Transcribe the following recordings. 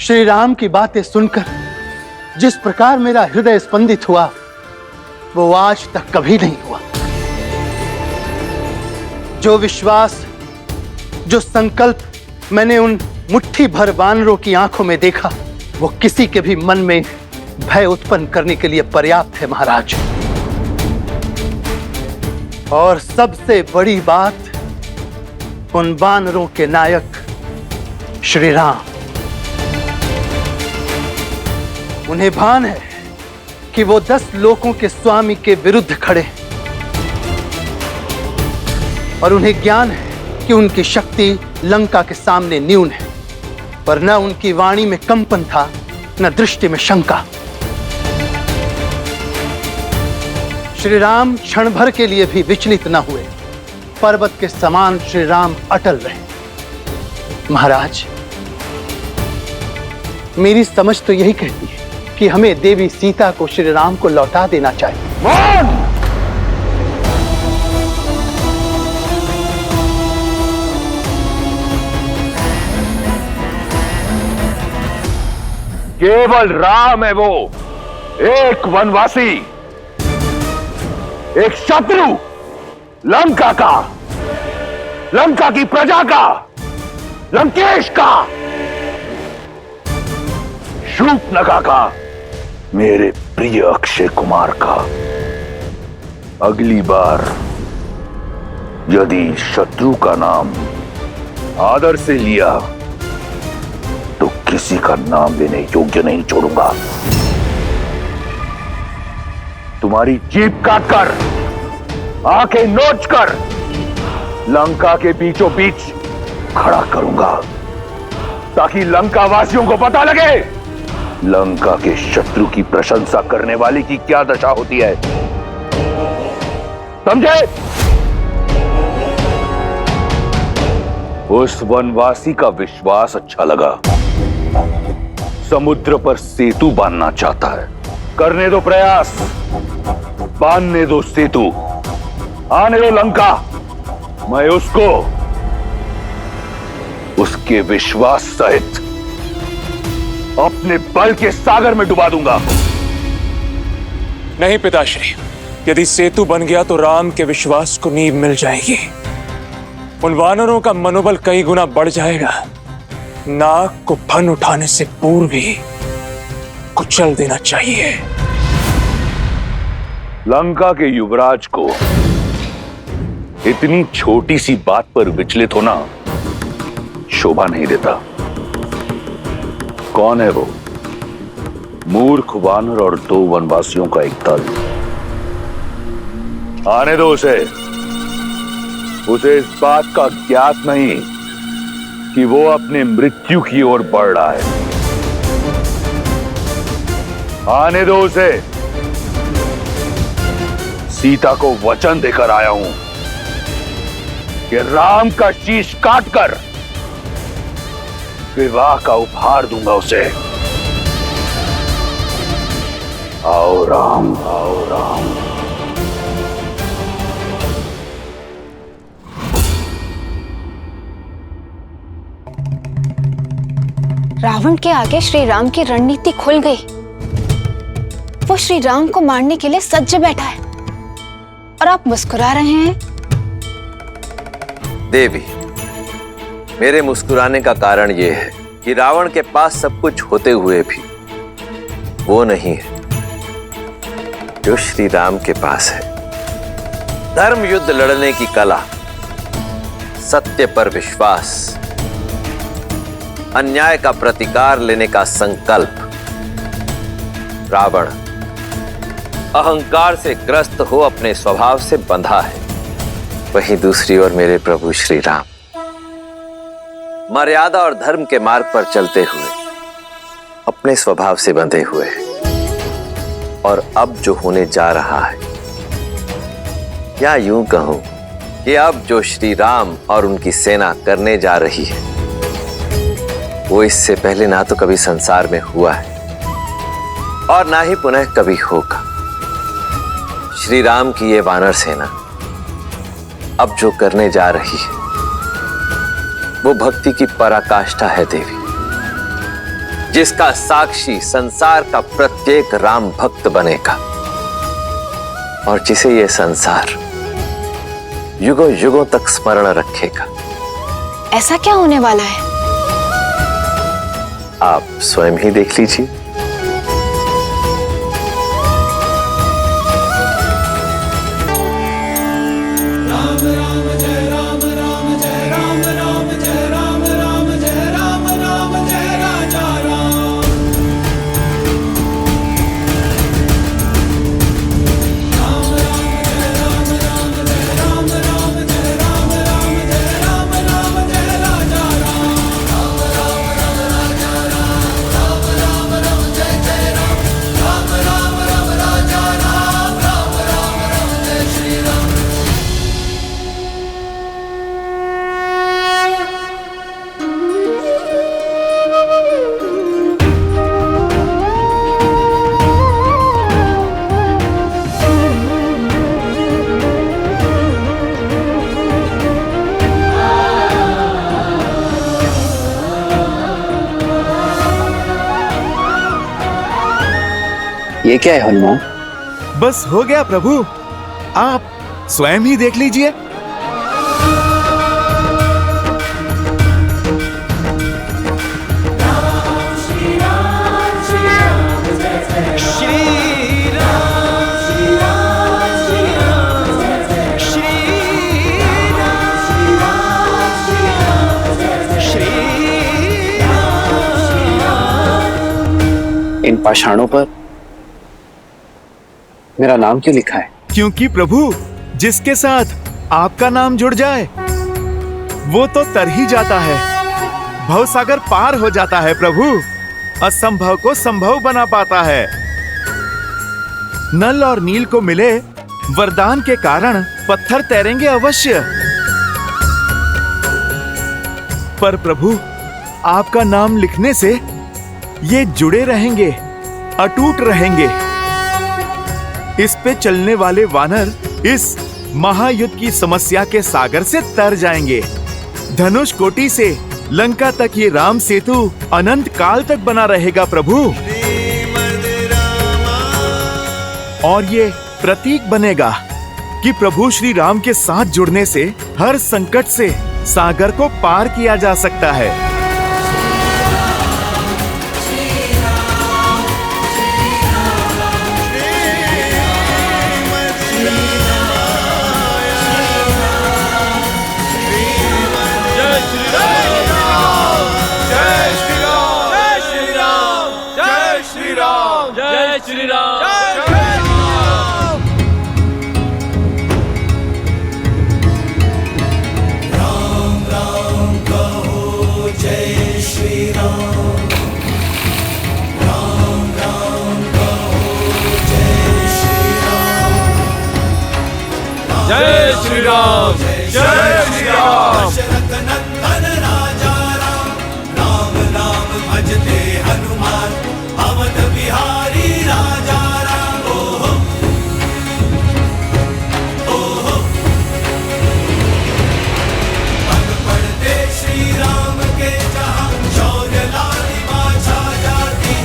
श्री राम की बातें सुनकर जिस प्रकार मेरा हृदय स्पंदित हुआ वो आज तक कभी नहीं हुआ। जो विश्वास, जो संकल्प मैंने उन मुट्ठी भर वानरों की आंखों में देखा वो किसी के भी मन में भय उत्पन्न करने के लिए पर्याप्त है महाराज। और सबसे बड़ी बात, उन वानरों के नायक श्री राम, उन्हें भान है कि वो 10 लोकों के स्वामी के विरुद्ध खड़े हैं और उन्हें ज्ञान है कि उनकी शक्ति लंका के सामने न्यून है, पर न उनकी वाणी में कंपन था न दृष्टि में शंका। श्री राम क्षण भर के लिए भी विचलित न हुए, पर्वत के समान श्री राम अटल रहे। महाराज, मेरी समझ तो यही कहती है कि हमें देवी सीता को श्री राम को लौटा देना चाहिए। मौन! केवल राम है वो, एक वनवासी, एक शत्रु, लंका का, लंका की प्रजा का, लंकेश का, शूर्पणखा का, मेरे प्रिय अक्षय कुमार का। अगली बार यदि शत्रु का नाम आदर से लिया तो किसी का नाम लेने योग्य नहीं छोड़ूंगा। तुम्हारी जीभ काटकर, आंखें नोचकर लंका के बीचों बीच खड़ा करूंगा ताकि लंका वासियों को पता लगे लंका के शत्रु की प्रशंसा करने वाले की क्या दशा होती है। समझे? उस वनवासी का विश्वास अच्छा लगा। समुद्र पर सेतु बांधना चाहता है। करने दो प्रयास, बांधने दो सेतु, आने दो लंका। मैं उसको उसके विश्वास सहित अपने बल के सागर में डुबा दूंगा। नहीं पिताश्री, यदि सेतु बन गया तो राम के विश्वास को नींव मिल जाएगी। उन वानरों का मनोबल कई गुना बढ़ जाएगा। नाग को फन उठाने से पूर्व ही कुचल देना चाहिए। लंका के युवराज को इतनी छोटी सी बात पर विचलित होना शोभा नहीं देता। कौन है वो? मूर्ख वानर और 2 वनवासियों का एक दल। आने दो उसे इस बात का ज्ञात नहीं कि वो अपने मृत्यु की ओर बढ़ रहा है। आने दो उसे। सीता को वचन देकर आया हूं कि राम का शीश काटकर विवाह का उपहार दूंगा उसे। आओ राम, आओ राम। रावण के आगे श्री राम की रणनीति खुल गई। वो श्री राम को मारने के लिए सज्ज बैठा है और आप मुस्कुरा रहे हैं। देवी, मेरे मुस्कुराने का कारण यह है कि रावण के पास सब कुछ होते हुए भी वो नहीं है जो श्री राम के पास है। धर्म युद्ध लड़ने की कला, सत्य पर विश्वास, अन्याय का प्रतिकार लेने का संकल्प। रावण अहंकार से ग्रस्त हो अपने स्वभाव से बंधा है। वहीं दूसरी ओर मेरे प्रभु श्री राम मर्यादा और धर्म के मार्ग पर चलते हुए अपने स्वभाव से बंधे हुए हैं। और अब जो होने जा रहा है, या यूं कहूं कि अब जो श्री राम और उनकी सेना करने जा रही है वो इससे पहले ना तो कभी संसार में हुआ है और ना ही पुनः कभी होगा। श्री राम की ये वानर सेना अब जो करने जा रही है वो भक्ति की पराकाष्ठा है देवी। जिसका साक्षी संसार का प्रत्येक राम भक्त बनेगा और जिसे यह संसार युगों युगों तक स्मरण रखेगा। ऐसा क्या होने वाला है? आप स्वयं ही देख लीजिए। ये क्या है हनुमान? बस हो गया प्रभु, आप स्वयं ही देख लीजिए। इन पाषाणों पर मेरा नाम क्यों लिखा है? क्योंकि प्रभु, जिसके साथ आपका नाम जुड़ जाए वो तो तर ही जाता है, भवसागर पार हो जाता है प्रभु, असंभव को संभव बना पाता है। नल और नील को मिले वरदान के कारण पत्थर तैरेंगे अवश्य, पर प्रभु आपका नाम लिखने से ये जुड़े रहेंगे, अटूट रहेंगे। इस पे चलने वाले वानर इस महायुद्ध की समस्या के सागर से तर जाएंगे। धनुष कोटि से लंका तक ये राम सेतु अनंत काल तक बना रहेगा प्रभु, और ये प्रतीक बनेगा कि प्रभु श्री राम के साथ जुड़ने से हर संकट से सागर को पार किया जा सकता है। जय श्री राम, जय श्री राम। दशरथ नंदन राजा राम, राम नाम भजते हनुमान, अवध बिहारी राजा राम। ओहो ओहो, पग पड़ते श्री राम के जहाँ, शौर्य लालिमा छा जाती,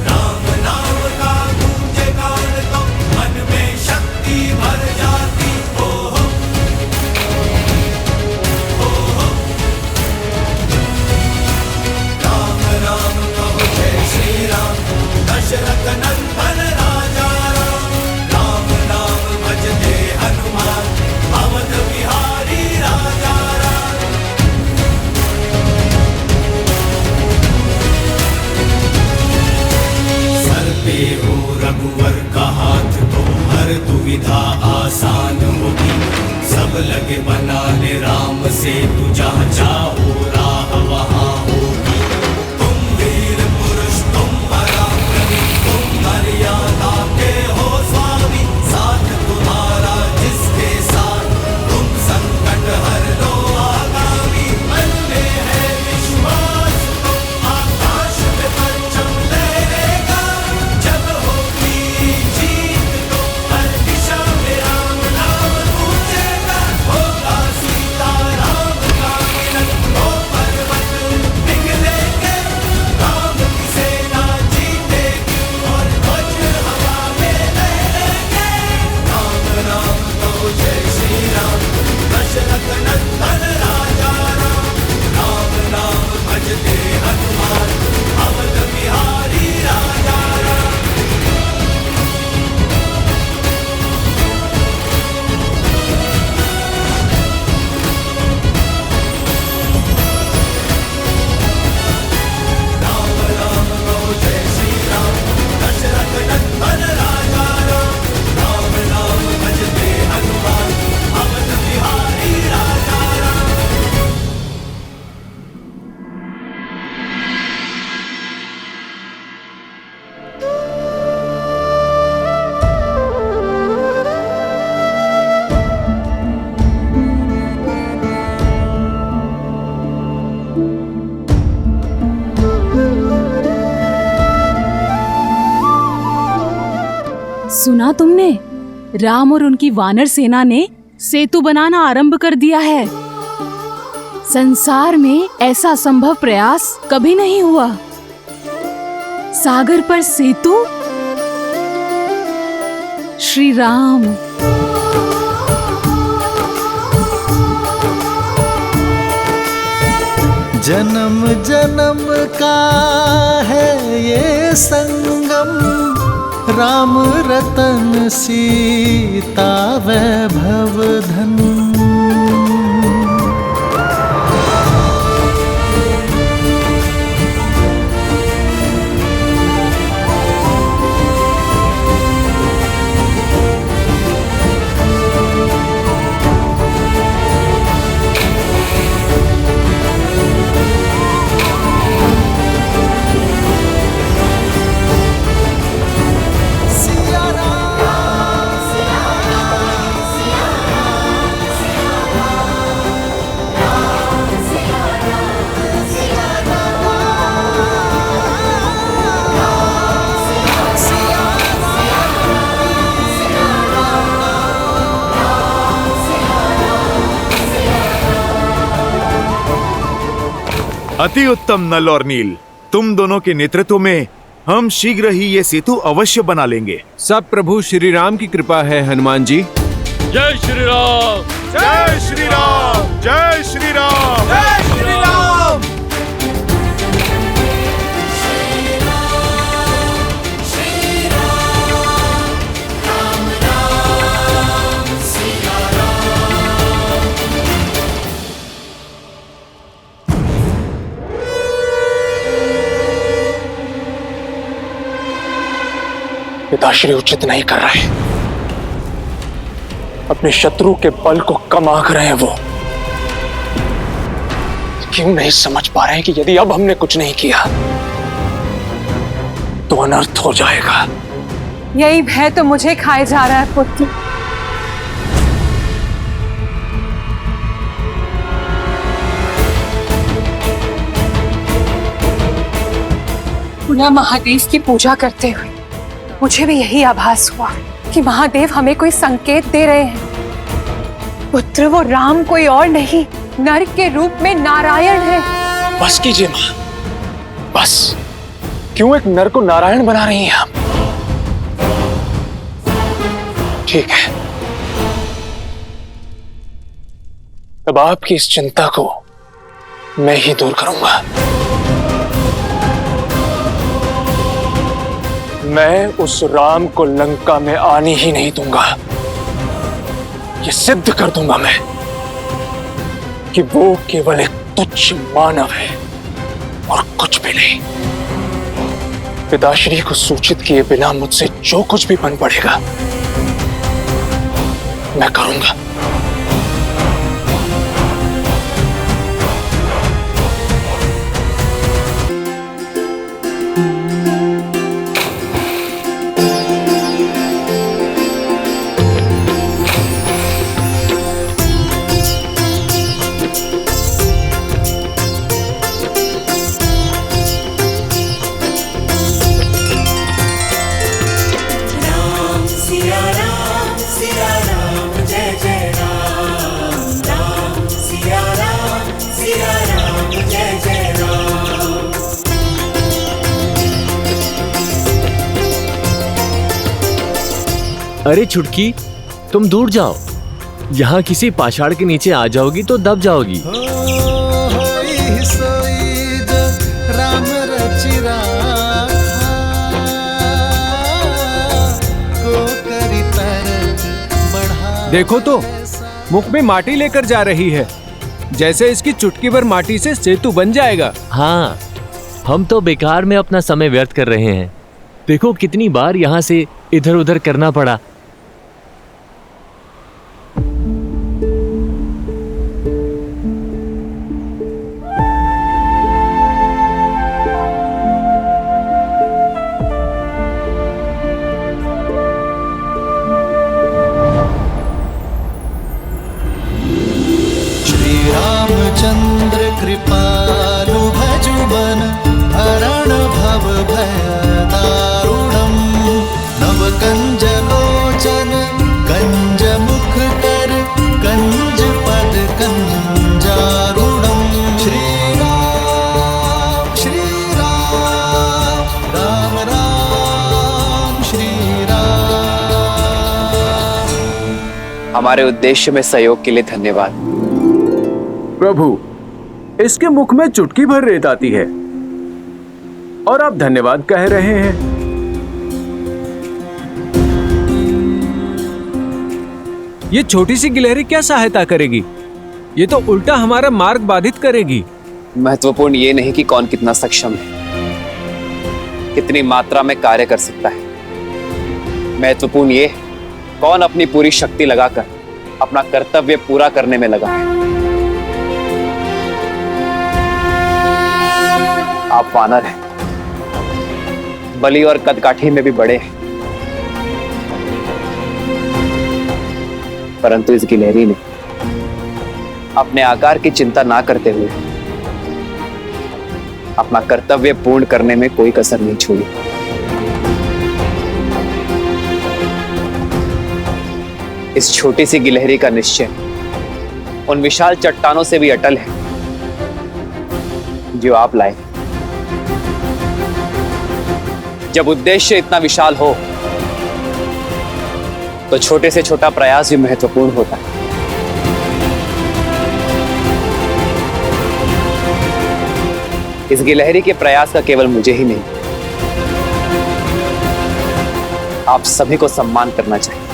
राम नाम का गूंजे गान तो मन में शक्ति भर जाती। दशरथ नंदन राजा राम, राम नाम भजते हनुमान, अवध बिहारी राजा राम। सर पे हो रघुवर का हाथ तो हर दुविधा आसान होगी, सब लगे बनाने राम से तू जहाँ चाहो राह वहाँ होगी। तुम वीर पुरुष, तुम पराक्रमी, तुम मर्यादा के हो स्वामी, साथ तुम्हारा जिसके साथ, तुम संकट हर लो आगामी। मन में है विश्वास तो आकाश में परचम लहरेगा, जब होगी जीत तो हर दिशा में राम नाम गूंजेगा। होगा सुना तुमने? राम और उनकी वानर सेना ने सेतु बनाना आरंभ कर दिया है। संसार में ऐसा संभव प्रयास कभी नहीं हुआ। सागर पर सेतु। श्री राम। जन्म जन्म का है ये संगम, राम रतन सीता वैभव धन। अति उत्तम नल और नील, तुम दोनों के नेतृत्व में हम शीघ्र ही ये सेतु अवश्य बना लेंगे। सब प्रभु श्री राम की कृपा है हनुमान जी। जय श्री राम, जय श्री राम, जय श्री राम, जय श्री राम। पिताश्री उचित नहीं कर रहे, अपने शत्रु के बल को कम आंक रहे हैं वो। क्यों नहीं समझ पा रहे हैं कि यदि अब हमने कुछ नहीं किया तो अनर्थ हो जाएगा। यही भय तो मुझे खाए जा रहा है पुत्र। पुनः महादेव की पूजा करते हुए मुझे भी यही आभास हुआ कि महादेव हमें कोई संकेत दे रहे हैं। पुत्र, वो राम कोई और नहीं, नर के रूप में नारायण है। बस कीजिए मां, बस। क्यों एक नर को नारायण बना रही हैं आप? ठीक है, अब आपकी इस चिंता को मैं ही दूर करूंगा। मैं उस राम को लंका में आने ही नहीं दूंगा। ये सिद्ध कर दूंगा मैं कि वो केवल एक तुच्छ मानव है और कुछ भी नहीं। पिताश्री को सूचित किए बिना मुझसे जो कुछ भी बन पड़ेगा मैं करूंगा। अरे छुटकी, तुम दूर जाओ। यहाँ किसी पाषाण के नीचे आ जाओगी तो दब जाओगी। राम रचि देखो तो, मुख में माटी लेकर जा रही है, जैसे इसकी चुटकी भर माटी से सेतु बन जाएगा। हाँ, हम तो बेकार में अपना समय व्यर्थ कर रहे हैं। देखो कितनी बार यहाँ से इधर उधर करना पड़ा। चंद्र कृपालु भजुबन हरण भव भय दारुणम नव कंजलो हमारे उद्देश्य में सहयोग के लिए धन्यवाद। प्रभु, इसके मुख में चुटकी भर रेत आती है और आप धन्यवाद कह रहे हैं। ये छोटी सी गिलहरी क्या सहायता करेगी? ये तो उल्टा हमारा मार्ग बाधित करेगी। महत्वपूर्ण ये नहीं कि कौन कितना सक्षम है, कितनी मात्रा में कार्य कर सकता है। महत्वपूर्ण ये कौन अपनी पूरी शक्ति लगाकर अपना कर्तव्य पूरा करने में लगा है। आप वानर हैं, बलि और कदकाठी में भी बड़े हैं, परंतु इस गिलहरी ने अपने आकार की चिंता ना करते हुए अपना कर्तव्य पूर्ण करने में कोई कसर नहीं छोड़ी। इस छोटी सी गिलहरी का निश्चय उन विशाल चट्टानों से भी अटल है जो आप लाए। जब उद्देश्य इतना विशाल हो तो छोटे से छोटा प्रयास भी महत्वपूर्ण होता है। इस गिलहरी के प्रयास का केवल मुझे ही नहीं, आप सभी को सम्मान करना चाहिए।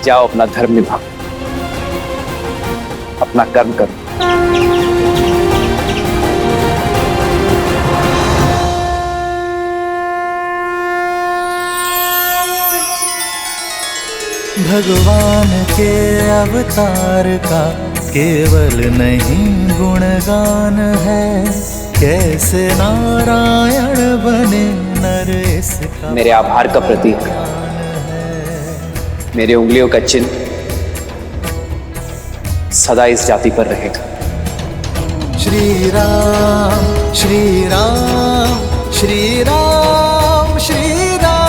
जाओ, अपना धर्म निभाओ, अपना कर्म करो। भगवान के अवतार का केवल नहीं गुणगान है, कैसे नारायण बने नर इसका। मेरे आभार का प्रतीक मेरी उंगलियों का चिन्ह सदा इस जाति पर रहेगा। श्री राम श्री राम श्री राम श्री राम।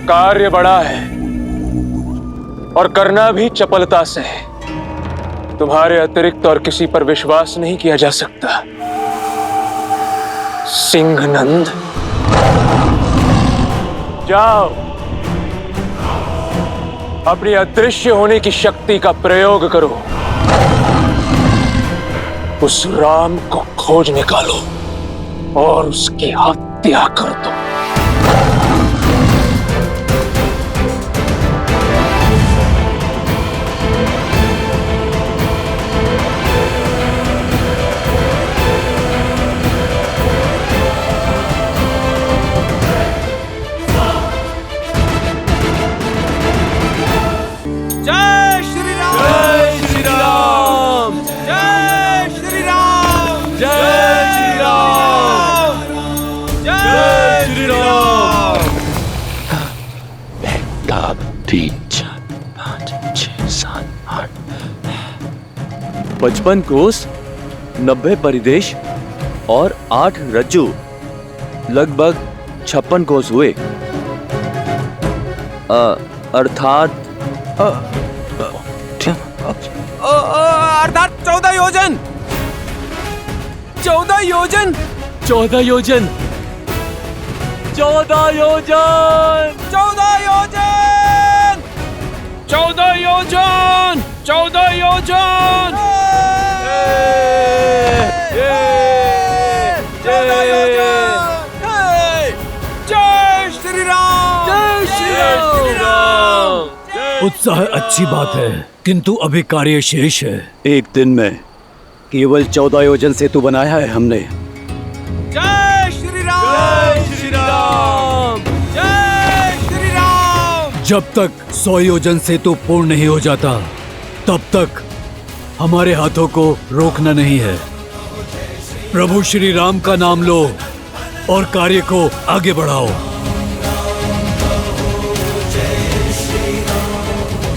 कार्य बड़ा है और करना भी चपलता से है। तुम्हारे अतिरिक्त और किसी पर विश्वास नहीं किया जा सकता। सिंहनंद, जाओ, अपनी अदृश्य होने की शक्ति का प्रयोग करो, उस राम को खोज निकालो और उसकी हत्या कर दो। जय श्री राम। 3 4 5 6 7 8 55 कोस, 90 परिदेश और 8 रज्जू, लगभग 56 कोस हुए। अर्थात 14 योजन। 14 योजन। 14 योजन। 14 योजन। 14 योजन। 14 योजन। 14 योजन। 14 योजन। जय श्री राम। जय श्री राम। उत्साह अच्छी बात है, किंतु अभी कार्य शेष है। एक दिन में केवल 14 योजन सेतु बनाया है हमने। जय श्री राम। जय श्री राम। जय श्री राम। जब तक 100 योजन सेतु पूर्ण नहीं हो जाता, तब तक हमारे हाथों को रोकना नहीं है। प्रभु श्री राम का नाम लो और कार्य को आगे बढ़ाओ।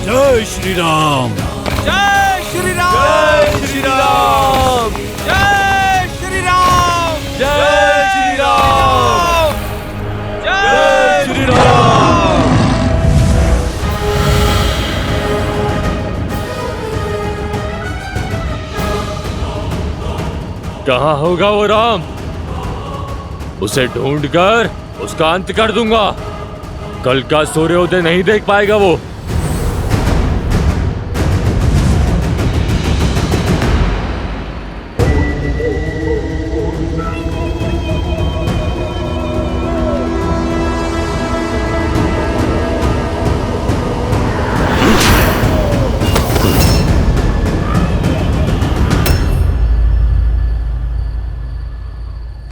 जय श्री राम। जय श्री राम। जय श्री राम। जय श्री राम। जय श्री राम। जय श्री राम। कहाँ होगा वो राम? उसे ढूंढकर उसका अंत कर दूंगा। कल का सूर्योदय नहीं देख पाएगा वो।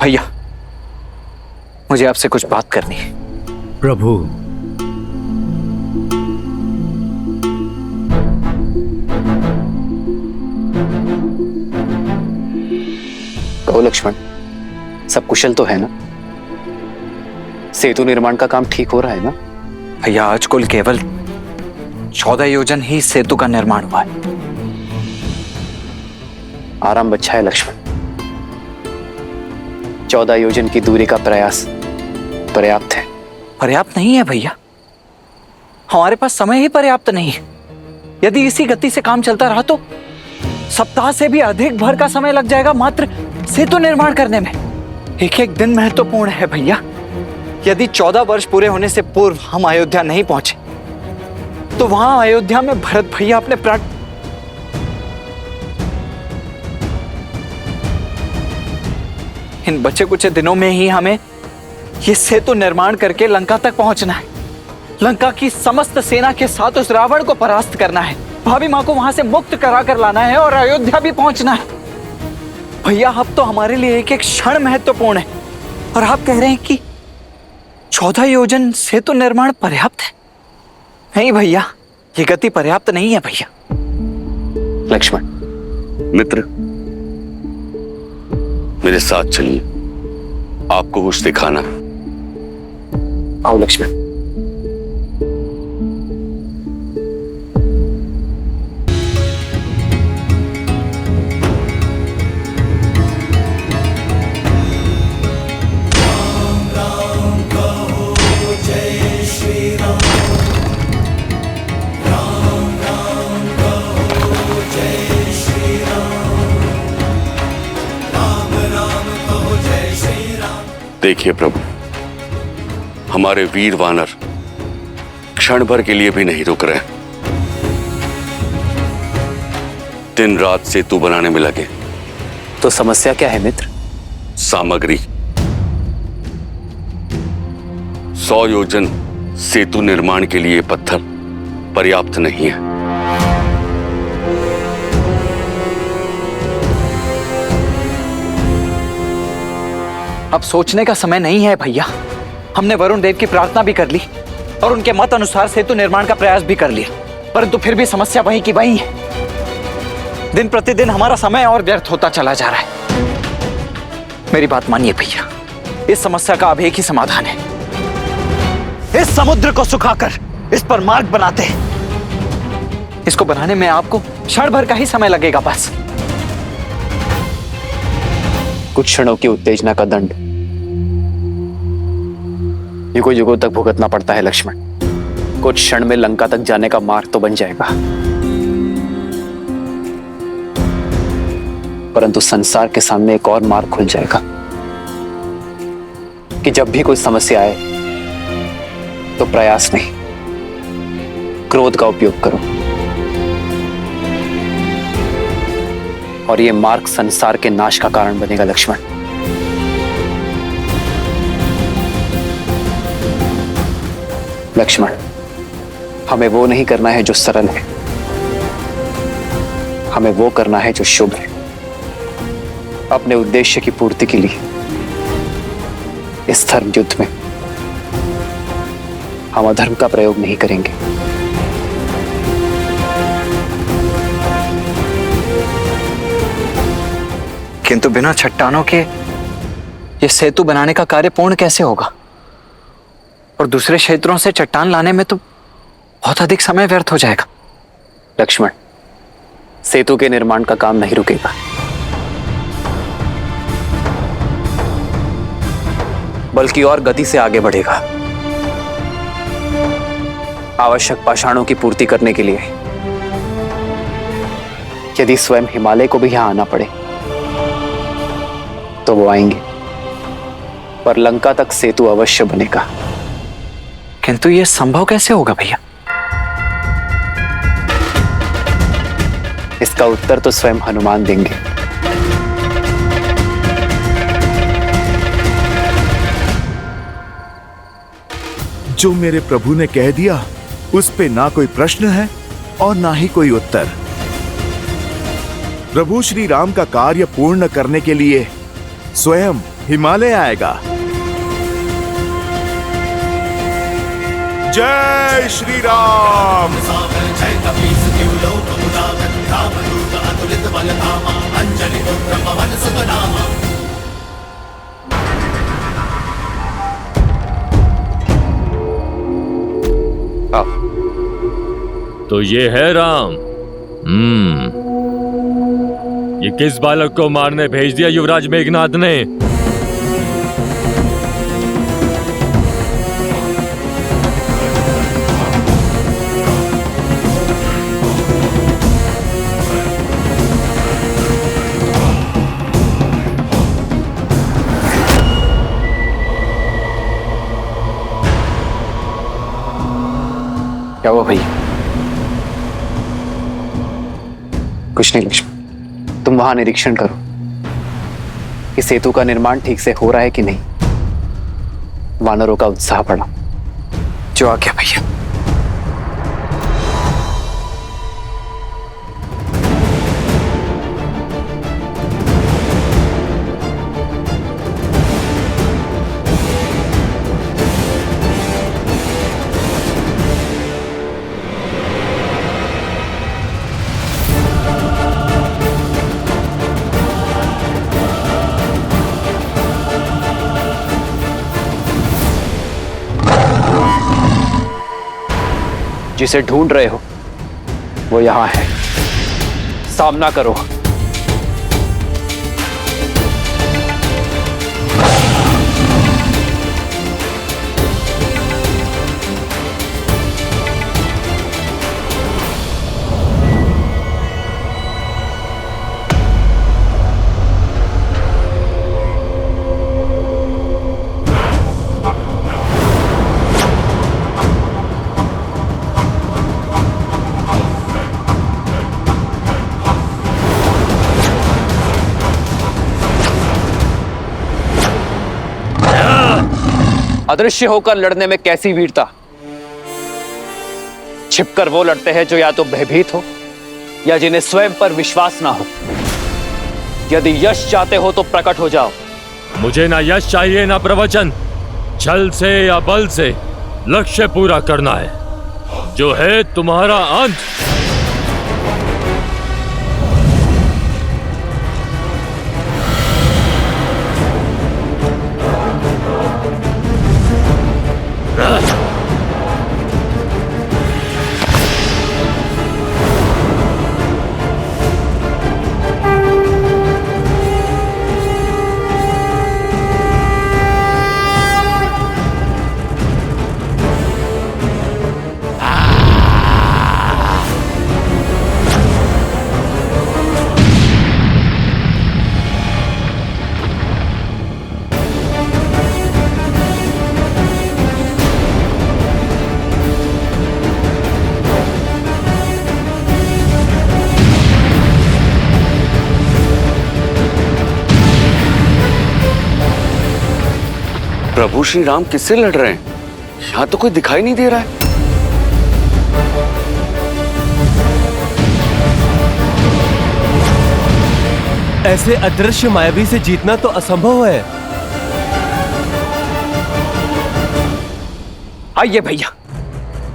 भैया, मुझे आपसे कुछ बात करनी है। प्रभु, कहो लक्ष्मण, सब कुशल तो है ना? सेतु निर्माण का काम ठीक हो रहा है ना? भैया, आज कुल केवल 14 योजन ही सेतु का निर्माण हुआ है। आराम अच्छा है लक्ष्मण। 14 योजन की दूरी का प्रयास पर्याप्त है। पर्याप्त नहीं है भैया, हमारे पास समय ही पर्याप्त नहीं है। यदि इसी गति से काम चलता रहा तो सप्ताह से भी अधिक भर का समय लग जाएगा मात्र सेतु निर्माण करने में। एक एक दिन महत्वपूर्ण है भैया। यदि 14 वर्ष पूरे होने से पूर्व हम अयोध्या नहीं पहुंचे तो वहां अयोध्या में भरत भैया अपने प्राण इन बचे कुछ दिनों में ही हमें ये सेतु निर्माण करके लंका तक पहुंचना है। लंका की समस्त सेना के साथ उस रावण को परास्त करना है, भाभी माँ को वहां से मुक्त करा कर लाना है और अयोध्या भी पहुंचना है। भैया, अब तो हमारे लिए एक एक क्षण महत्वपूर्ण है और आप कह रहे हैं कि 14 योजन सेतु निर्माण पर्याप्त है? नहीं भैया, ये गति पर्याप्त नहीं है भैया। लक्ष्मण मित्र, मेरे साथ चलिए, आपको कुछ दिखाना है। आओ लक्ष्मण। देखिए प्रभु, हमारे वीर वानर क्षण भर के लिए भी नहीं रुक रहे। दिन रात सेतु बनाने में लगे। तो समस्या क्या है मित्र? सामग्री। 100 योजन सेतु निर्माण के लिए पत्थर पर्याप्त नहीं है। अब सोचने का समय नहीं है भैया। हमने वरुण देव की प्रार्थना भी कर ली और उनके मत अनुसार सेतु निर्माण का प्रयास भी कर लिया, परंतु फिर भी समस्या वहीं की वहीं है। दिन प्रतिदिन हमारा समय और व्यर्थ होता चला जा रहा है। मेरी बात मानिए भैया, इस समस्या का अब एक ही समाधान है, इस समुद्र को सुखाकर इस पर मार्ग बनाते हैं। इसको बनाने में आपको क्षण भर का ही समय लगेगा बस। कुछ क्षणों की उत्तेजना का दंड युगों युगों तक भुगतना पड़ता है लक्ष्मण। कुछ क्षण में लंका तक जाने का मार्ग तो बन जाएगा, परंतु संसार के सामने एक और मार्ग खुल जाएगा कि जब भी कोई समस्या आए तो प्रयास नहीं, क्रोध का उपयोग करो। और यह मार्ग संसार के नाश का कारण बनेगा लक्ष्मण। लक्ष्मण, हमें वो नहीं करना है जो सरल है, हमें वो करना है जो शुभ है। अपने उद्देश्य की पूर्ति के लिए इस धर्म युद्ध में हम अधर्म का प्रयोग नहीं करेंगे। किंतु बिना चट्टानों के ये सेतु बनाने का कार्य पूर्ण कैसे होगा? और दूसरे क्षेत्रों से चट्टान लाने में तो बहुत अधिक समय व्यर्थ हो जाएगा। लक्ष्मण, सेतु के निर्माण का काम नहीं रुकेगा। बल्कि और गति से आगे बढ़ेगा। आवश्यक पाषाणों की पूर्ति करने के लिए यदि स्वयं हिमालय को भी यहां आना पड़े तो वो आएंगे, पर लंका तक सेतु अवश्य बनेगा। किंतु यह संभव कैसे होगा भैया? इसका उत्तर तो स्वयं हनुमान देंगे। जो मेरे प्रभु ने कह दिया उस पे ना कोई प्रश्न है और ना ही कोई उत्तर। प्रभु श्री राम का कार्य पूर्ण करने के लिए स्वयं हिमालय आएगा। जय श्री राम। तो ये है राम। ये किस बालक को मारने भेज दिया युवराज मेघनाद ने? क्या हुआ भैया? कुछ नहीं लक्ष्मण, तुम वहां निरीक्षण करो कि सेतु का निर्माण ठीक से हो रहा है कि नहीं। वानरों का उत्साह बढ़ा। जो आ गया भैया। जिसे ढूंढ रहे हो वो यहां है, सामना करो। अदृश्य होकर लड़ने में कैसी वीरता। छिपकर वो लड़ते हैं जो या तो भयभीत हो या जिन्हें स्वयं पर विश्वास ना हो। यदि यश चाहते हो तो प्रकट हो जाओ। मुझे ना यश चाहिए ना प्रवचन। छल से या बल से लक्ष्य पूरा करना है, जो है तुम्हारा अंत। प्रभु श्री राम किससे लड़ रहे हैं? यहाँ तो कोई दिखाई नहीं दे रहा है। ऐसे अदृश्य मायावी से जीतना तो असंभव है। आइए भैया,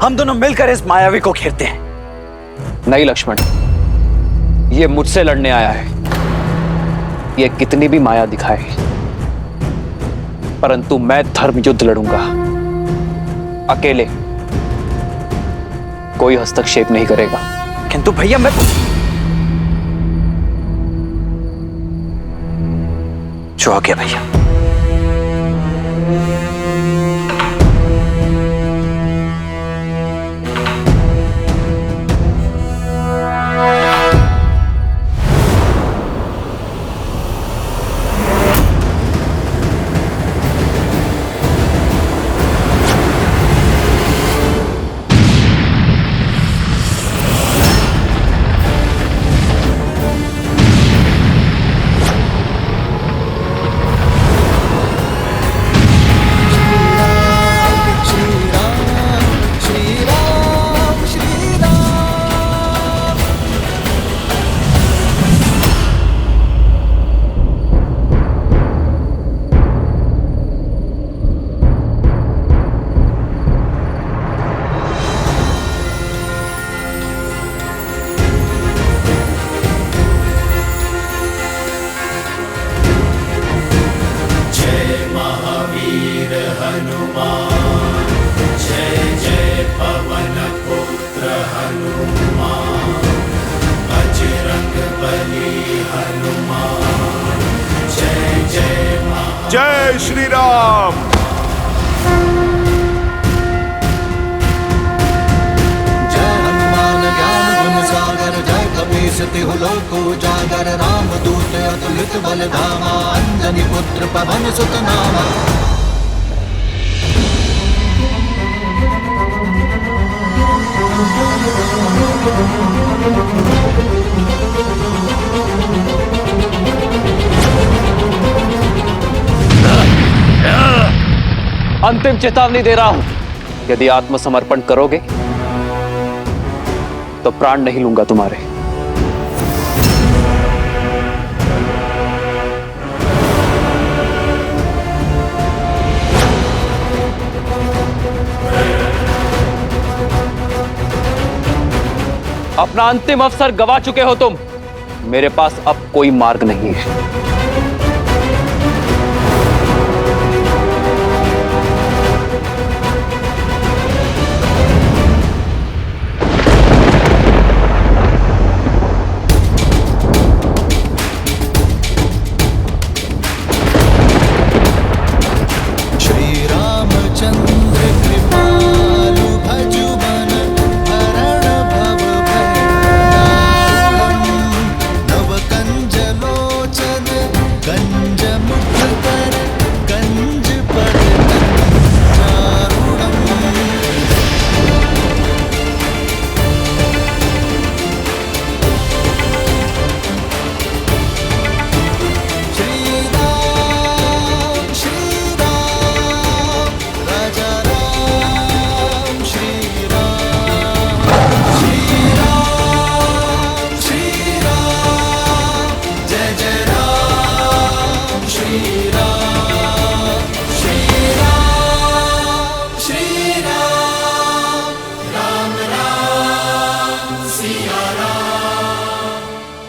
हम दोनों मिलकर इस मायावी को घेरते हैं। नहीं लक्ष्मण, ये मुझसे लड़ने आया है। ये कितनी भी माया दिखाए, परंतु मैं धर्म युद्ध लड़ूंगा अकेले। कोई हस्तक्षेप नहीं करेगा। किंतु भैया मैं जो आ गया भैया। जय श्री राम। जय हनुमान ज्ञान गुण सागर, जय कपीस तिहु लोक उजागर, राम दूत अतुलित बल धामा, अंजनी पुत्र पवन सुत नामा। अंतिम चेतावनी दे रहा हूं, यदि आत्मसमर्पण करोगे तो प्राण नहीं लूंगा तुम्हारे। अपना अंतिम अवसर गवा चुके हो तुम। मेरे पास अब कोई मार्ग नहीं है।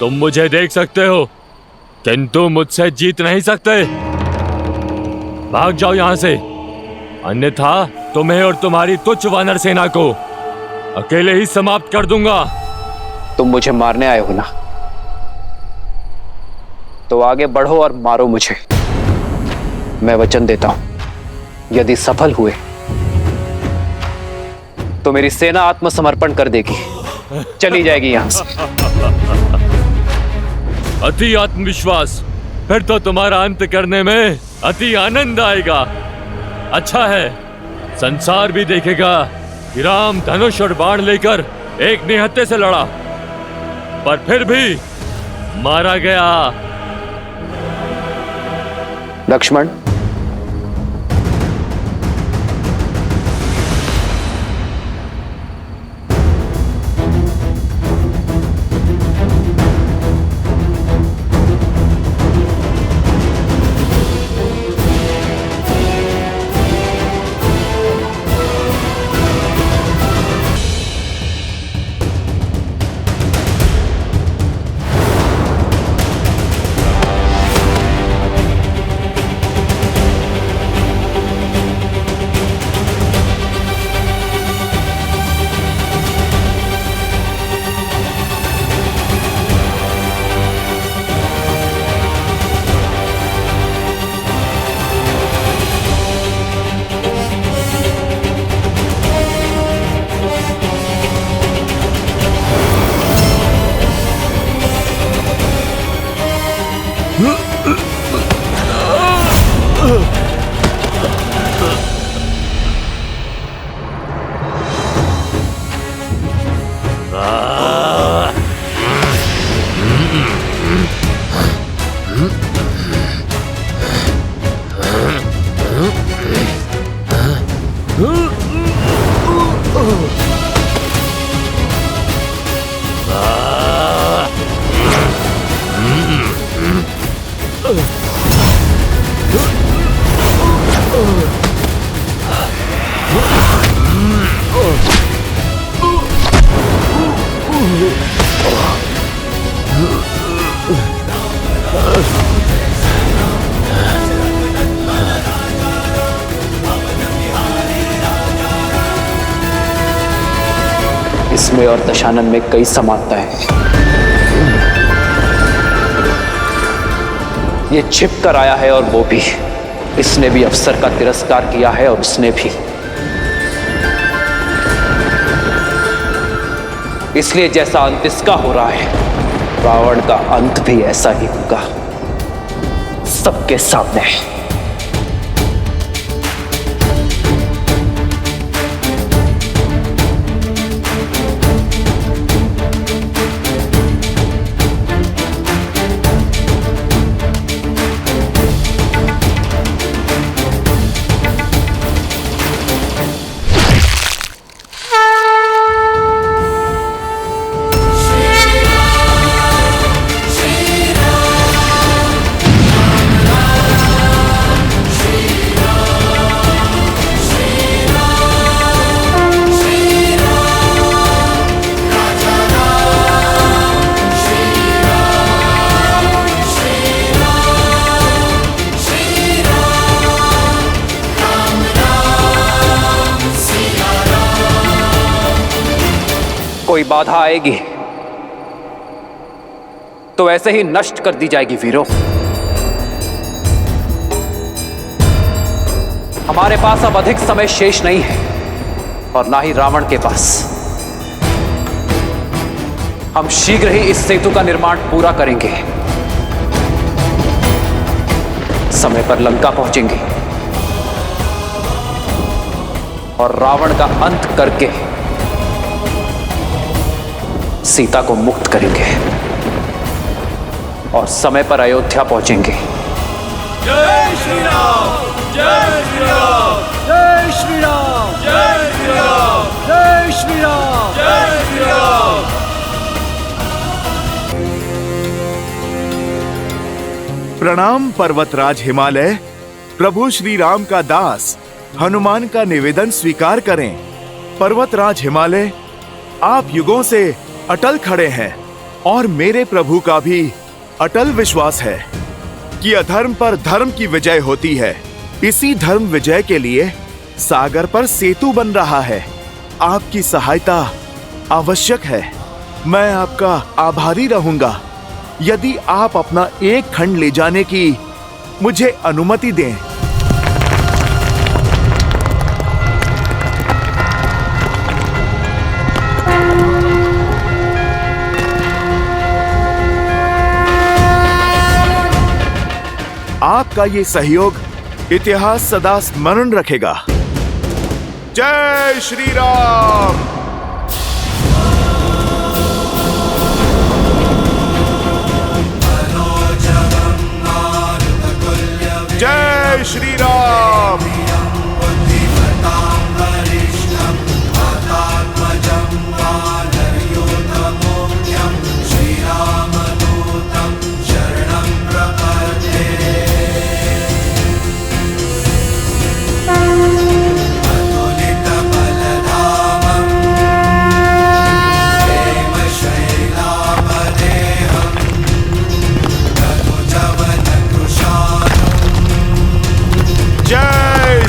तुम मुझे देख सकते हो, किंतु मुझसे जीत नहीं सकते। भाग जाओ यहां से, अन्यथा तुम्हें और तुम्हारी तुच्छ वानर सेना को अकेले ही समाप्त कर दूंगा। तुम मुझे मारने आए हो ना, तो आगे बढ़ो और मारो मुझे। मैं वचन देता हूं, यदि सफल हुए तो मेरी सेना आत्मसमर्पण कर देगी, चली जाएगी यहां से। अति आत्मविश्वास, फिर तो तुम्हारा अंत करने में अति आनंद आएगा। अच्छा है, संसार भी देखेगा कि राम धनुष और बाण लेकर एक निहत्थे से लड़ा, पर फिर भी मारा गया। लक्ष्मण, इसमें और दशानन में कई समानताएं हैं। ये छिप कर आया है और वो भी। इसने भी अफसर का तिरस्कार किया है और उसने भी। इसलिए जैसा अंत इसका हो रहा है, रावण का अंत भी ऐसा ही होगा, सबके सामने। कोई बाधा आएगी तो ऐसे ही नष्ट कर दी जाएगी वीरों। हमारे पास अब अधिक समय शेष नहीं है और ना ही रावण के पास। हम शीघ्र ही इस सेतु का निर्माण पूरा करेंगे, समय पर लंका पहुंचेंगे और रावण का अंत करके सीता को मुक्त करेंगे और समय पर अयोध्या पहुंचेंगे। जय श्री राम, जय श्री राम, जय श्री राम, जय श्री राम, जय श्री राम, जय श्री राम। प्रणाम पर्वतराज हिमालय। प्रभु श्री राम का दास हनुमान का निवेदन स्वीकार करें। पर्वतराज हिमालय, आप युगों से अटल खड़े हैं और मेरे प्रभु का भी अटल विश्वास है कि अधर्म पर धर्म की विजय होती है। इसी धर्म विजय के लिए सागर पर सेतु बन रहा है। आपकी सहायता आवश्यक है। मैं आपका आभारी रहूंगा यदि आप अपना एक खंड ले जाने की मुझे अनुमति दें। आपका ये सहयोग इतिहास सदा स्मरण रखेगा। जय श्री राम। जय श्री राम। जय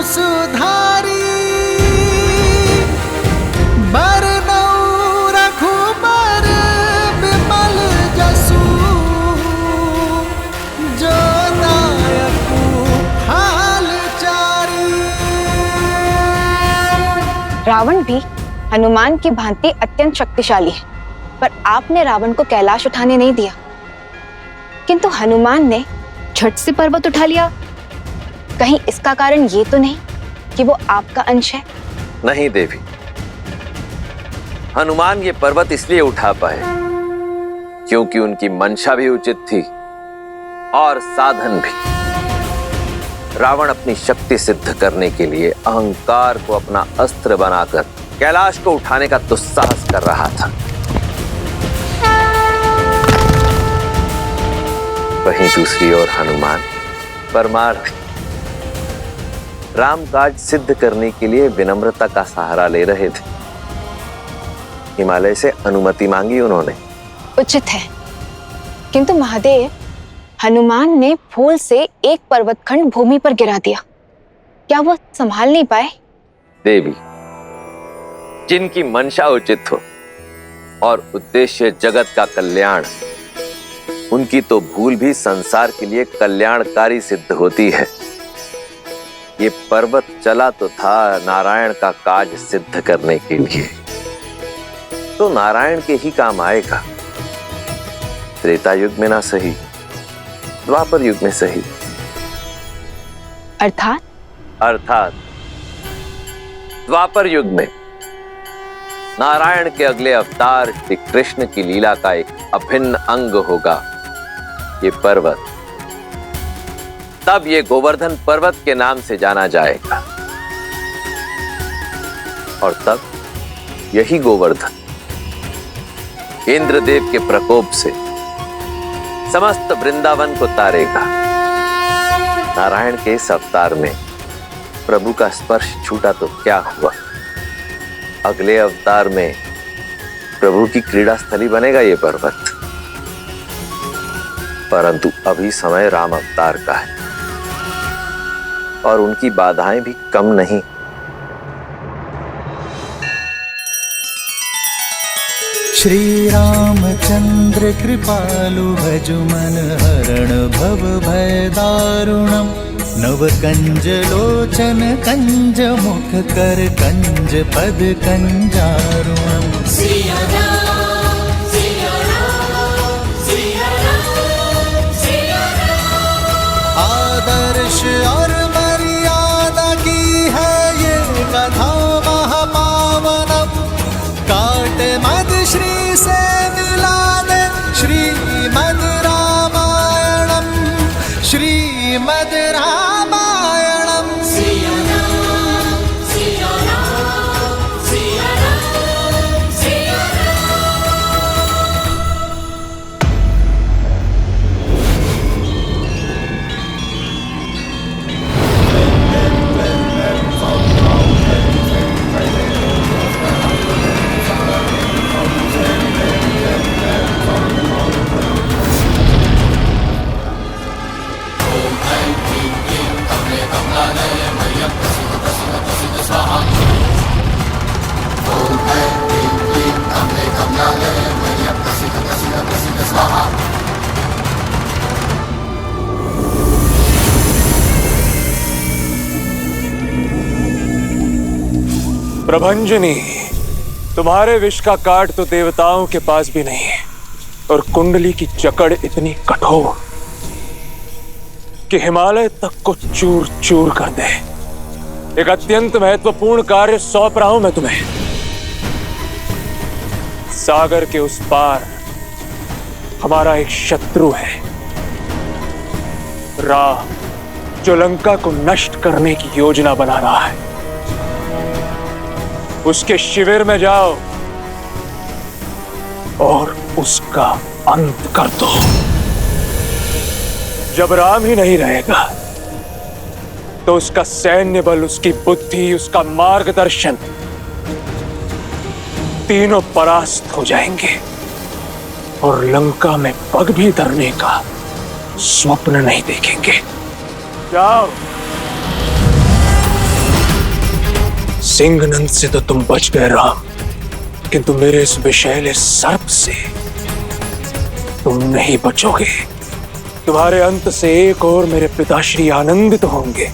सुधारी बरनौ रघुबर विमल जसु जो नायकु हाल चारी। रावण भी हनुमान की भांति अत्यंत शक्तिशाली है, पर आपने रावण को कैलाश उठाने नहीं दिया, किंतु हनुमान ने झट से पर्वत उठा लिया। कहीं इसका कारण ये तो नहीं कि वो आपका अंश है? नहीं देवी, हनुमान ये पर्वत इसलिए उठा पाए क्योंकि उनकी मंशा भी उचित थी और साधन भी। रावण अपनी शक्ति सिद्ध करने के लिए अहंकार को अपना अस्त्र बनाकर कैलाश को उठाने का दुस्साहस कर रहा था। वहीं दूसरी ओर हनुमान परमार्थ राम काज सिद्ध करने के लिए विनम्रता का सहारा ले रहे थे। हिमालय से अनुमति मांगी उन्होंने। उचित है, किंतु महादेव, हनुमान ने भूल से एक पर्वतखंड भूमि पर गिरा दिया, क्या वो संभाल नहीं पाए? देवी, जिनकी मंशा उचित हो और उद्देश्य जगत का कल्याण, उनकी तो भूल भी संसार के लिए कल्याणकारी सिद्ध होती है। ये पर्वत चला तो था नारायण का काज सिद्ध करने के लिए, तो नारायण के ही काम आएगा। त्रेता युग में ना सही, द्वापर युग में सही। अर्थात द्वापर युग में नारायण के अगले अवतार श्री कृष्ण की लीला का एक अभिन्न अंग होगा ये पर्वत। तब ये गोवर्धन पर्वत के नाम से जाना जाएगा और तब यही गोवर्धन इंद्रदेव के प्रकोप से समस्त वृंदावन को तारेगा। नारायण के इस अवतार में प्रभु का स्पर्श छूटा तो क्या हुआ, अगले अवतार में प्रभु की क्रीड़ा स्थली बनेगा ये पर्वत। परंतु अभी समय राम अवतार का है और उनकी बाधाएं भी कम नहीं। श्री रामचंद्र कृपालु भजु मन हरण भव भय दारुणम। नव कंज लोचन कंज मुख कर कंज पद कंजारुणम। आदर्श और मर्यादा की है ये कथा महापावनम। काट मद श्री से मिला दे श्रीमद रामायणम। श्रीमद रामायणम। प्रभंजनी, तुम्हारे विष का काट तो देवताओं के पास भी नहीं है और कुंडली की जकड़ इतनी कठोर कि हिमालय तक को चूर चूर कर दे। एक अत्यंत महत्वपूर्ण कार्य सौंप रहा हूं मैं तुम्हें। सागर के उस पार हमारा एक शत्रु है, राम, जो लंका को नष्ट करने की योजना बना रहा है। उसके शिविर में जाओ और उसका अंत कर दो। जब राम ही नहीं रहेगा तो उसका सैन्य बल, उसकी बुद्धि, उसका मार्गदर्शन तीनों परास्त हो जाएंगे और लंका में पग भी धरने का स्वप्न नहीं देखेंगे। जाओ। सिंहनंद से तो तुम बच गए राम, किंतु मेरे इस विषैले सर्प से तुम नहीं बचोगे। तुम्हारे अंत से एक और मेरे पिताश्री आनंदित होंगे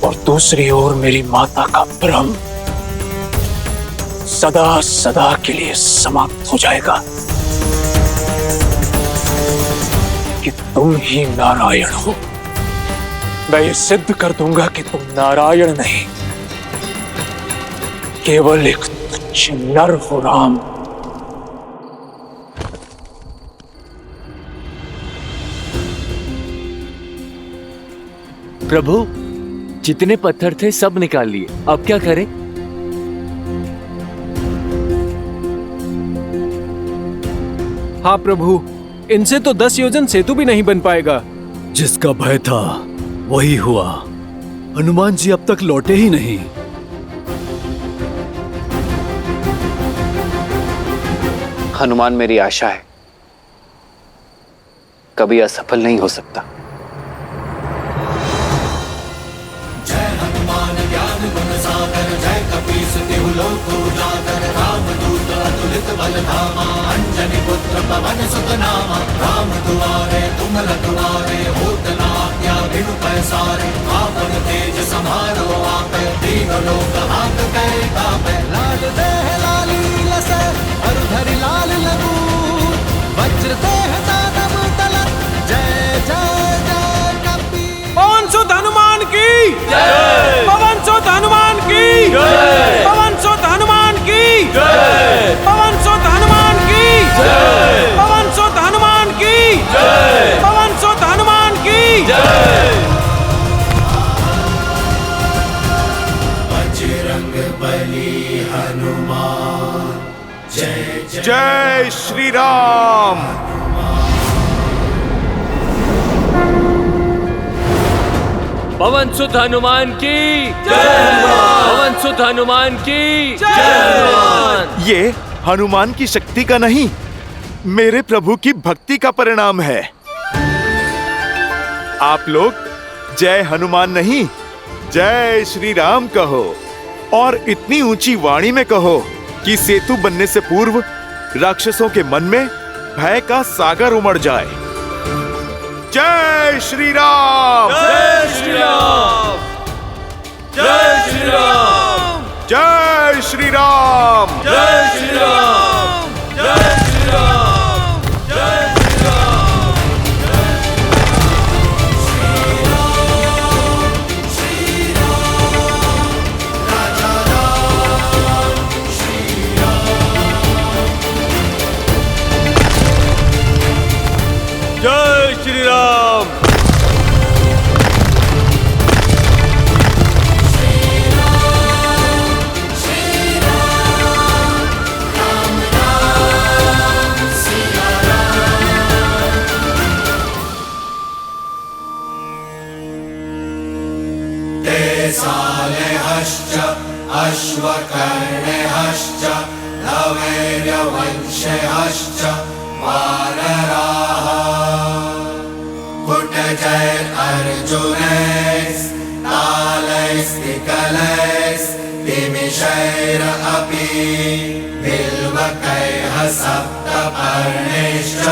और दूसरी ओर मेरी माता का भ्रम सदा सदा के लिए समाप्त हो जाएगा कि तुम ही नारायण हो। मैं ये सिद्ध कर दूंगा कि तुम नारायण नहीं, केवल एक तुच्छ नर हो राम। प्रभु, जितने पत्थर थे सब निकाल लिए, अब क्या करें? हाँ प्रभु, इनसे तो 10 योजन सेतु भी नहीं बन पाएगा। जिसका भय था वही हुआ। हनुमान जी अब तक लौटे ही नहीं। हनुमान मेरी आशा है, कभी असफल नहीं हो सकता। जय हनुमान ज्ञान गुण सागर, जय कपीस तिहु लोक उजागर, रामदूत अतुलित बल धामा, अंजनी पुत्र पवन सुत नामा। राम दुआरे तुम रखवारे, होत न आज्ञा बिनु पैसारे। आपन तेज समारो आपे, दीन लोक हांकते कापे। लाल देह लाली लसै, अरु धरि लाल लगू, वज्र देह दानव तलत, जय जय जय कपी। पवन सुत हनुमान की जय। पवन सुत हनुमान की जय। पवन सुत हनुमान की जय। पवन सुत हनुमान की जय। पवन सुत हनुमान की जय। पवन सुत हनुमान की जय। बजरंग बली हनुमान, जय जय श्री राम। पवन सुत हनुमान की जय। पवन सुत हनुमान की जय। ये हनुमान की शक्ति का नहीं, मेरे प्रभु की भक्ति का परिणाम है। आप लोग जय हनुमान नहीं, जय श्री राम कहो और इतनी ऊंची वाणी में कहो कि सेतु बनने से पूर्व राक्षसों के मन में भय का सागर उमड़ जाए। जय श्री राम। जय श्री राम। जय श्री राम। जय श्री राम। जय श्री राम। जय श्री राम। जय श्री राम। श्री राम, राजा राम, श्री राम। जय श्री राम। सालेहश्च अश्वकर्णेहश्च लवैर्यवंशेहश्च वानराः कुटजय अर्जुनैस्तालैस्तिकलैस्तिमिषैरपि बिल्वकैः सप्तपर्णैश्च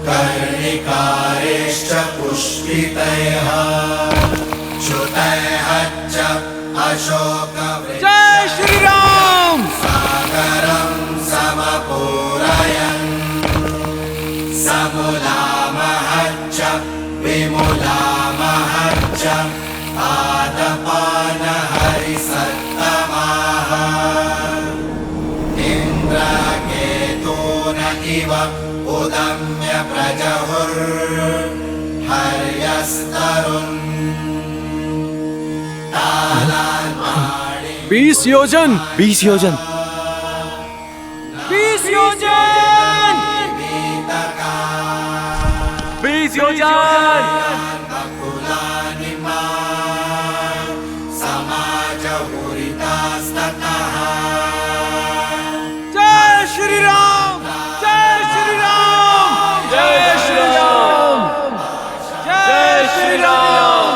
कर्णिकारैश्च पुष्पितैः श्रुतैश्च अशोकवृक्षैः। जय श्री राम। सागरं समपूरयन् समुलामहच्च विमुलामहच्च आदपानहरिसत्तमाः इन्द्रकेतून इव उदम्य प्रजहुर्हर्यस्तरुन् 20 योजन। 20 योजन। 20 योजन। 20 योजन। जय श्री राम। जय श्री राम। जय श्री राम। जय श्री राम।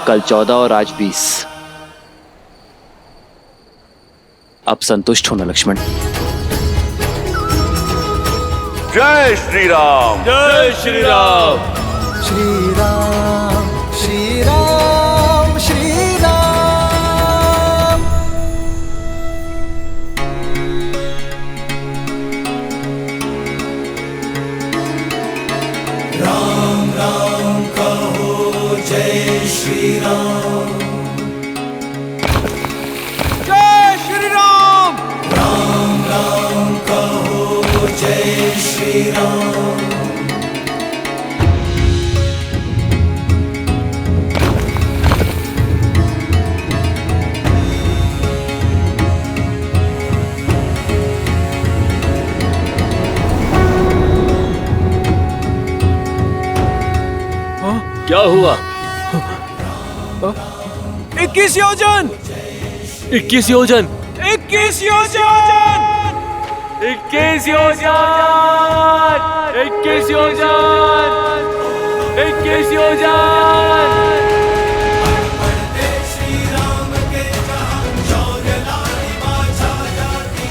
कल 14 और आज 20, अब संतुष्ट होना लक्ष्मण। जय श्री राम। जय श्री राम। श्री राम श्री राम श्री राम। राम राम कहो जय श्री राम। जय श्री राम। राम राम कहो जय श्री राम। क्या हुआ? 21 योजन। 21 योजन। 21 योजन। 21 योजन। 21 योजन। 21 योजन।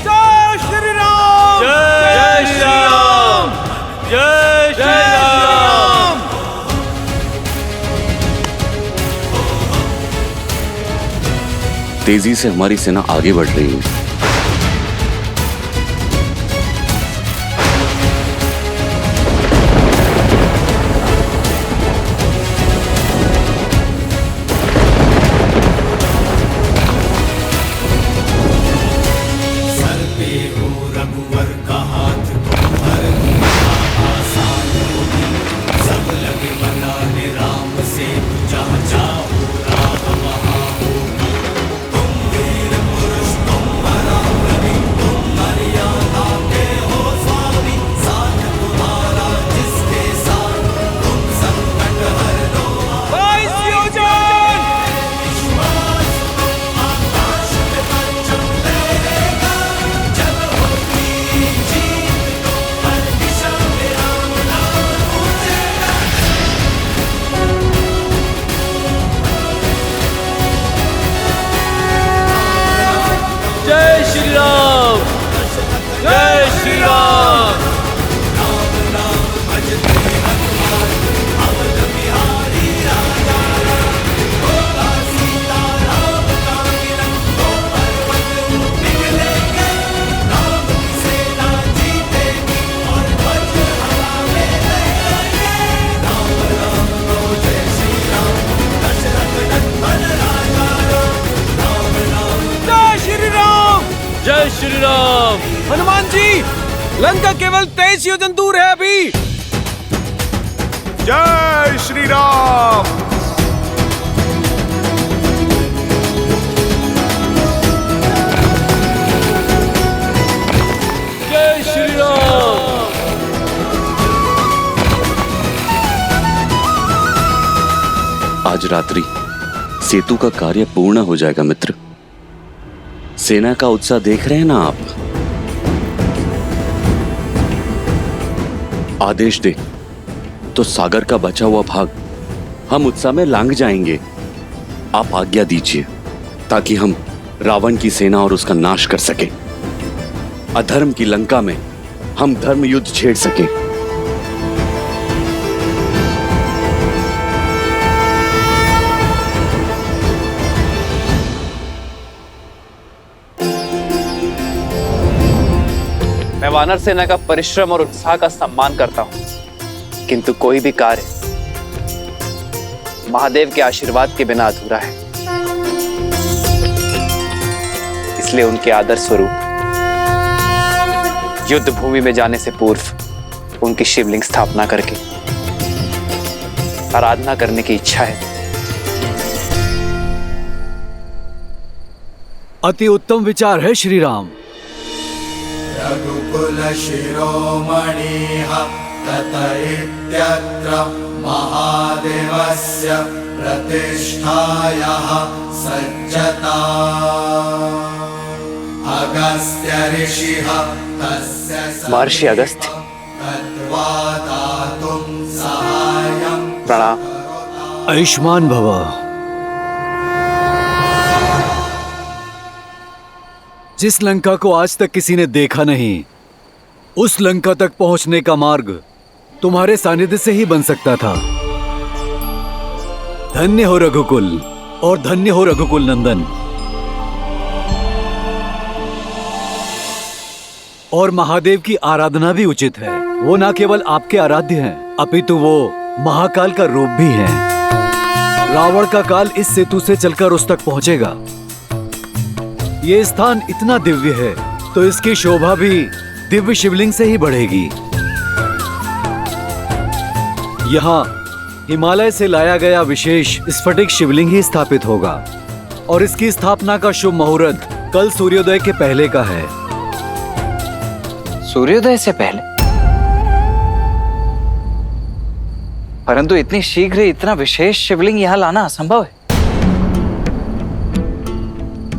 जय श्री राम। जय श्री राम। जय श्री राम। तेजी से हमारी सेना आगे बढ़ रही है। सर पे हो रघुवर का हाथ तो हर दुविधा आसान होगी। सब लगे बनाने राम से तू जहाँ चाहो राह वहाँ होगी। तुम वीर पुरुष तुम पराक्रमी तुम मर्यादा के हो स्वामी। साथ तुम्हारा जिसके साथ तुम संकट हर लो। 22 योजन। विश्वास आकाश में परचम लहरेगा। जब होगी जीत तो हर दिशा में राम नाम गूंजेगा। जय श्री राम। जय श्री राम। राम नाम भजते हनुमान अवध बिहारी राजा राम। होगा सीता राम का मिलन तो पर्वत पिघलेंगे। राम की सेना जीतेगी और वज्र हवा में लहराएंगे। राम राम बोलो जय श्री राम। दशरथ नंदन राजा राम। राम राम जय श्री राम। जय श्री राम। हनुमान जी, लंका केवल 23 योजन दूर है अभी। जय श्री राम। जय श्री राम। आज रात्रि सेतु का कार्य पूर्ण हो जाएगा मित्र। सेना का उत्साह देख रहे हैं ना आप। आदेश दे तो सागर का बचा हुआ भाग हम उत्साह में लांग जाएंगे। आप आज्ञा दीजिए ताकि हम रावण की सेना और उसका नाश कर सके। अधर्म की लंका में हम धर्म युद्ध छेड़ सके। मैं वानर सेना का परिश्रम और उत्साह का सम्मान करता हूं, किंतु कोई भी कार्य महादेव के आशीर्वाद के बिना अधूरा है। इसलिए उनके आदर स्वरूप युद्ध भूमि में जाने से पूर्व उनकी शिवलिंग स्थापना करके आराधना करने की इच्छा है। अति उत्तम विचार है श्री राम। रघुकुल शिरोमणिः तत इत्यत्र महादेवस्य प्रतिष्ठायाः सज्जता। अगस्त्य ऋषिः तस्य महर्षि अगस्त्य, तद्वा दातुं सहायं। प्रणाम। आयुष्मान भव। जिस लंका को आज तक किसी ने देखा नहीं, उस लंका तक पहुंचने का मार्ग तुम्हारे सानिध्य से ही बन सकता था। धन्य हो रघुकुल और धन्य हो रघुकुल नंदन। और महादेव की आराधना भी उचित है। वो न केवल आपके आराध्य हैं, अपितु वो महाकाल का रूप भी है। रावण का काल इस सेतु से चलकर उस तक पहुंचेगा। ये स्थान इतना दिव्य है तो इसकी शोभा भी दिव्य शिवलिंग से ही बढ़ेगी। यहाँ हिमालय से लाया गया विशेष स्फटिक शिवलिंग ही स्थापित होगा और इसकी स्थापना का शुभ मुहूर्त कल सूर्योदय के पहले का है। सूर्योदय से पहले? परंतु इतनी शीघ्र इतना विशेष शिवलिंग यहाँ लाना असंभव है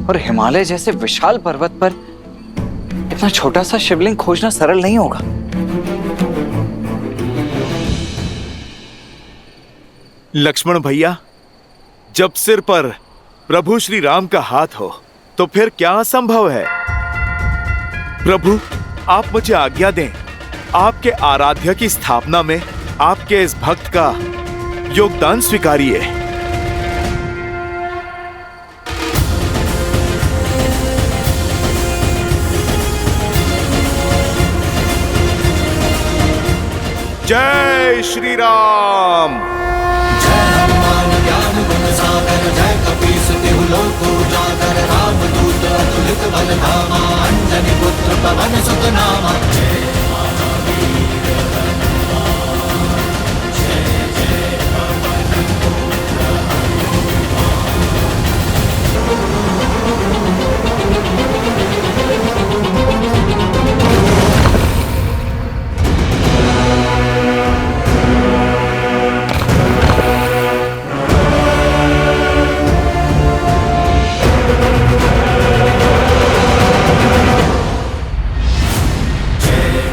और हिमालय जैसे विशाल पर्वत पर इतना छोटा सा शिवलिंग खोजना सरल नहीं होगा। लक्ष्मण भैया, जब सिर पर प्रभु श्री राम का हाथ हो तो फिर क्या असंभव है। प्रभु, आप मुझे आज्ञा दें, आपके आराध्य की स्थापना में आपके इस भक्त का योगदान स्वीकारिए। जय श्री राम। जय हनुमान ज्ञान गुण सागर, जय कपीस तिहु लोक उजागर, रामदूत अतुलित बल धामा, अंजनी पुत्र पवन सुत नामा। जय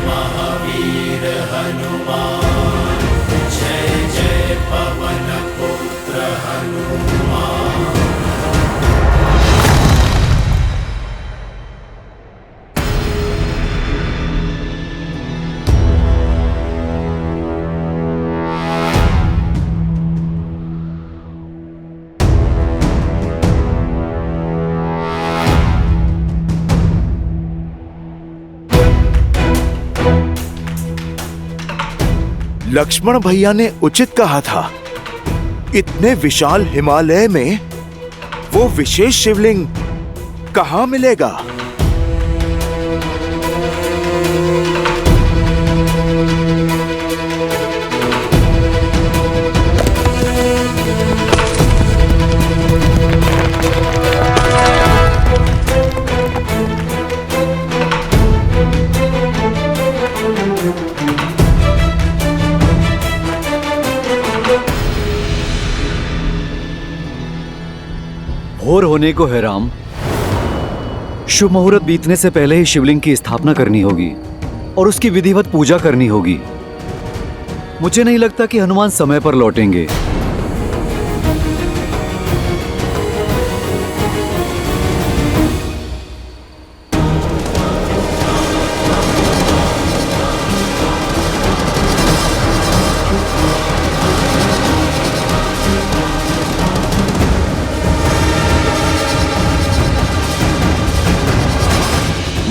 महावीर हनुमान, जय जय पवन पुत्र लक्ष्मण भैया ने उचित कहा था। इतने विशाल हिमालय में वो विशेष शिवलिंग कहां मिलेगा। भोर होने को है राम। शुभ मुहूर्त बीतने से पहले ही शिवलिंग की स्थापना करनी होगी और उसकी विधिवत पूजा करनी होगी। मुझे नहीं लगता कि हनुमान समय पर लौटेंगे।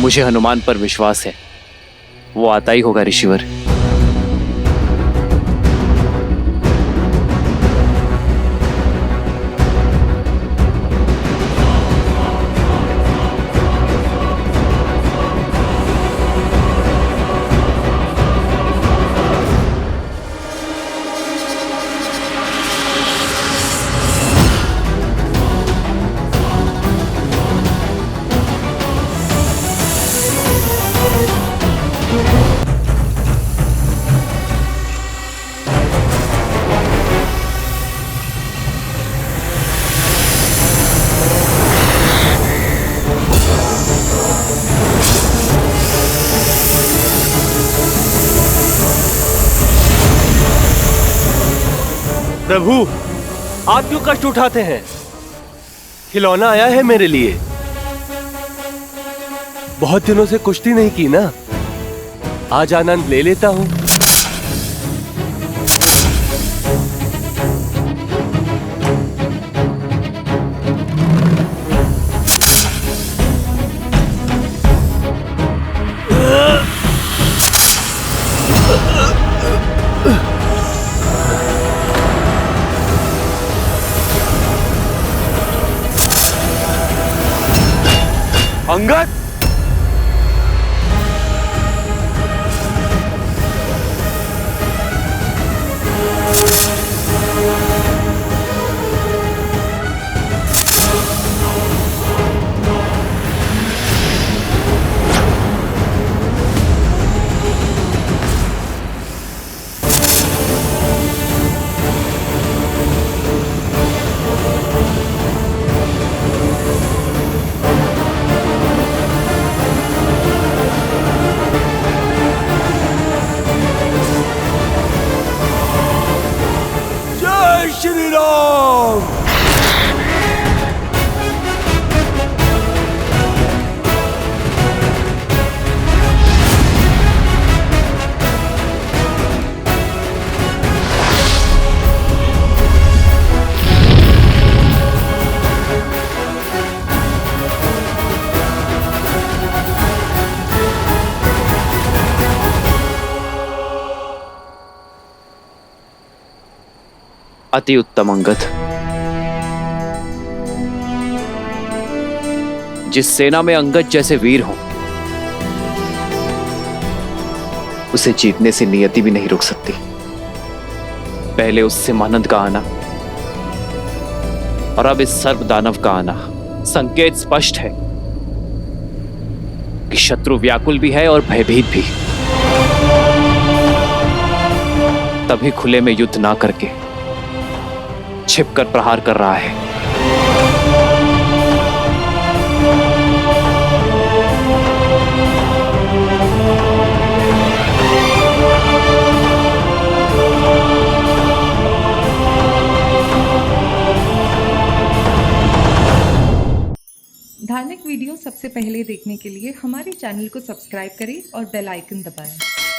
मुझे हनुमान पर विश्वास है, वो आता ही होगा ऋषिवर। प्रभु, आप क्यों कष्ट उठाते हैं? खिलौना आया है मेरे लिए। बहुत दिनों से कुश्ती नहीं की ना, आज आनंद ले लेता हूँ। अंगद, जय श्री राम। अति उत्तम अंगद। जिस सेना में अंगद जैसे वीर हो, उसे जीतने से नियति भी नहीं रोक सकती। पहले उस सिमानंद का आना और अब इस सर्प दानव का आना, संकेत स्पष्ट है कि शत्रु व्याकुल भी है और भयभीत भी। तभी खुले में युद्ध ना करके छिपकर प्रहार कर रहा है। धार्मिक वीडियो सबसे पहले देखने के लिए हमारे चैनल को सब्सक्राइब करें और बेल आइकन दबाएं।